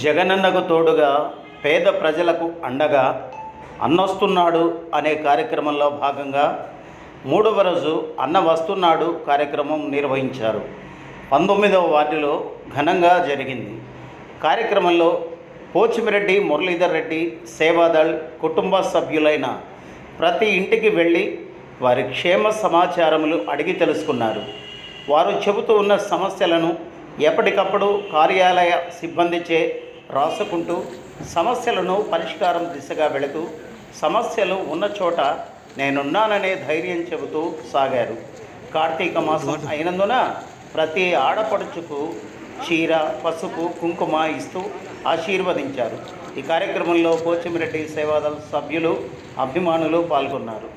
జగనన్నకు తోడుగా పేద ప్రజలకు అండగా అన్నొస్తున్నాడు అనే కార్యక్రమంలో భాగంగా 3వ రోజు అన్న వస్తున్నాడు కార్యక్రమం నిర్వహించారు. 19వ వార్డులో ఘనంగా జరిగింది. కార్యక్రమంలో పోచిమిరెడ్డి మురళీధర్ రెడ్డి సేవాదళ్ కుటుంబ సభ్యులైన ప్రతి ఇంటికి వెళ్ళి వారి క్షేమ సమాచారములు అడిగి తెలుసుకున్నారు. వారు చెబుతూ ఉన్న సమస్యలను ఎప్పటికప్పుడు కార్యాలయ సిబ్బందిచే రాసుకుంటూ సమస్యలను పరిష్కారం దిశగా వెళుతూ సమస్యలు ఉన్న చోట నేనున్నాననే ధైర్యం చెబుతూ సాగారు. కార్తీక మాసం అయినందున ప్రతి ఆడపడుచుకు చీర, పసుపు, కుంకుమ ఇస్తూ ఆశీర్వదించారు. ఈ కార్యక్రమంలో పోచిమిరెడ్డి సేవాదళ సభ్యులు, అభిమానులు పాల్గొన్నారు.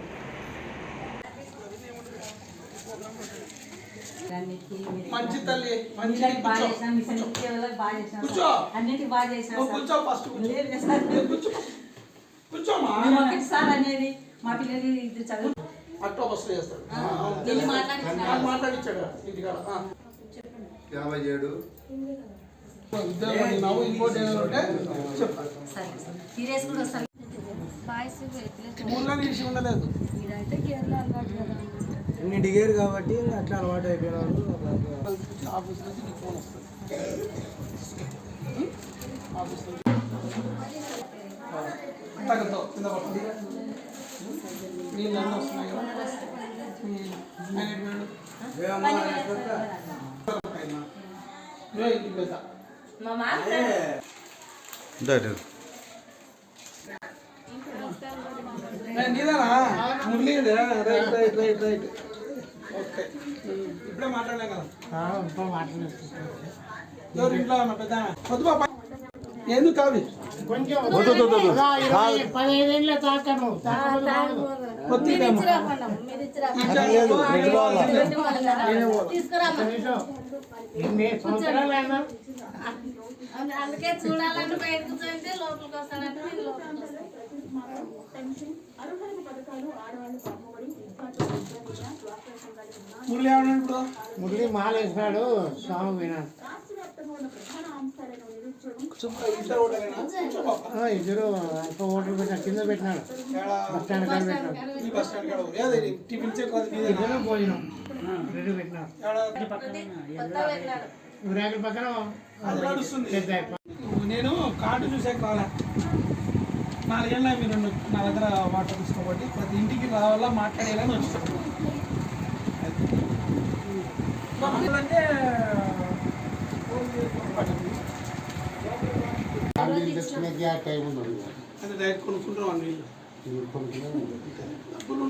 మంచి తల్లి మంచి బాగా చేసాం మీ సన్నిధికి బాగా చేసాం కూర్చో అన్నిటి బాగా చేసాం కూర్చో ఫస్ట్ కూర్చో కూర్చోమా ఒకసారి అనేది మా పిల్లలు ఇద్దరు చదువు అట్టో బస్ చేస్తాడు నేను మాట్లాడించాడు ఇంటికాడ చెప్పండి 57 ఉద్యోగం నావు ఇంకోటి ఏంటంటే చెప్పు సరే సీరియస్ కూడా వస్తాను బాయ్స్ మూల నిలిచి ఉండలేదు ఇదైతే కేరళ అలవాటు కదా ఇన్ని డిగ్రీ కాబట్టి అట్లా అలవాటు అయిపోయినారు. ఆఫీస్ నుంచి నీకు ఫోన్ వస్తుంది. ఆఫీస్ నుంచి తగ్గతో కింద పడుతుంది. నీళ్ళు అన్నీ వస్తున్నాయి కదా ఇంటికి వెళ్తా నీదేనా Murali right right right right okay ఇప్పుడే మాట్లాడలే కదా ఎవరు ఇంట్లో ఉన్న పెద్ద వద్దు బాబా ఎందుకు కావి కొంచెం 15 తాకను అందుకే చూడాలంటే బయటకు చూస్తే లోపలికి వస్తానంటే మురళి మాల వేసినాడు స్వామి వినాడు ఇద్దరు ఓటర్ పెట్టాడు కింద పెట్టినాడు బస్ స్టాండ్ కాడ పెట్టినాడు ఇద్దరు భోజనం రెండు పెట్టినాడు రేకుల పక్కన నేను కార్డు చూసాక రాలే 4 ఏళ్ళ మీరు నా దగ్గర వాటర్ తీసుకోబట్టి ప్రతి ఇంటికి రావాలా మాట్లాడేయాలని వచ్చాను. అంటే అది డైరెక్ట్ కొనుక్కుంటాం డబ్బులు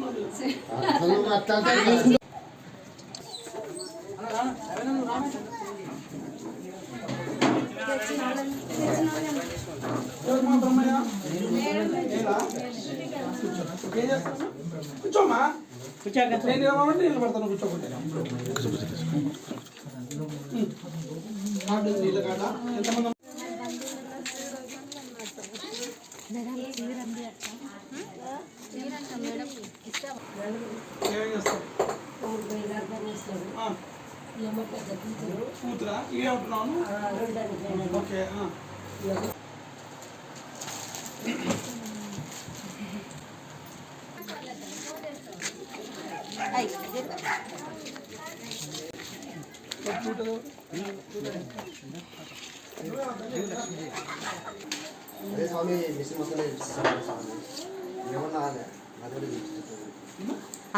కూర్చోమా నేను ఏమంటే నీళ్ళు పడతాను కూర్చోకుంటే నీళ్ళు కాదా ఎంతమంది కూతురా ఇవే ఉంటున్నాను ఓకే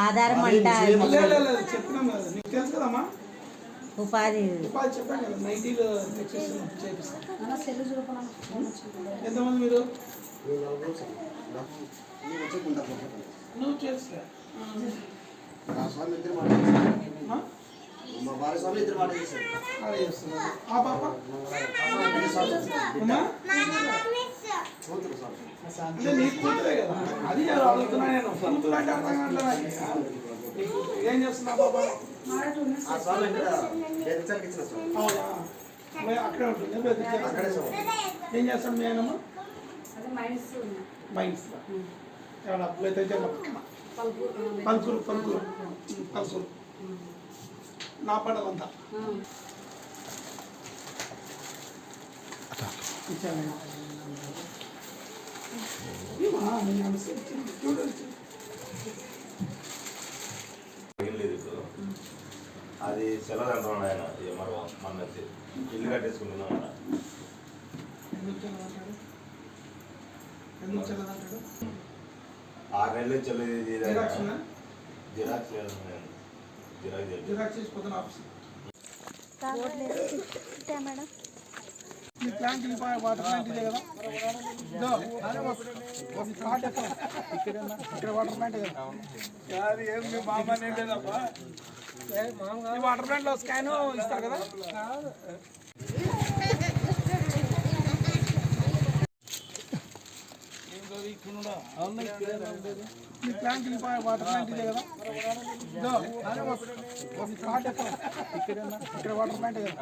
ఆధారం అంటే చెప్తున్నాం కదా నీకు తెలుసు కదమ్మా ఉపాధి చెప్పాను కదా నైటీలు ఎంతమంది మీరు నువ్వు చేస్తా అదే చేస్తున్నారు. ఆ పాప అమ్మా? అంటే నీ కూతురే కదా, అది నేను అడుగుతున్నా. నేను కూతురు అంటే అర్థం కావట్లేదు నాకు. ఏం చేస్తున్నావు పాప? అవునా? మరి అక్కడే ఉంటుంది. ఏం చేస్తాడు మీ ఆయనమ్మ? మైన్స్ ఏమన్నా అప్పులు అయితే పక్కన పలుకురు నా పడవంతా అది సెలవు అంటున్నాడు ఆయన. మరో మన ఇల్లు కట్టేసుకుంటున్నాం అన్న. ఎందుకు చెల్లదంటాడు? 6 నెలలు చెల్లెది జిరాక్స్ జిరాక్స్ జిరాక్స్ చేసిపోతున్న ఆఫీస్ మేడం ఈ ప్లాంట్ ఈ వాటర్ ప్లాంట్ ఇదే కదా. ఇక్కడ వాటర్ ప్లాంట్ కదా. ఈ వాటర్ ప్లాంట్ లో స్కాన్ ఇస్తారు కదా. ఈ ప్లాంట్ ఈ వాటర్ ప్లాంట్ ఇదే కదా. ఇక్కడ వాటర్ ప్లాంట్ కదా.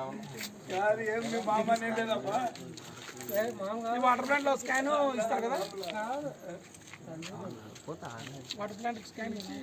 ఈ వాటర్ ప్లాంట్ లో స్కాన్ ఇస్తారు కదా. వాటర్ ప్లాంట్ స్కాన్ ఇచ్చి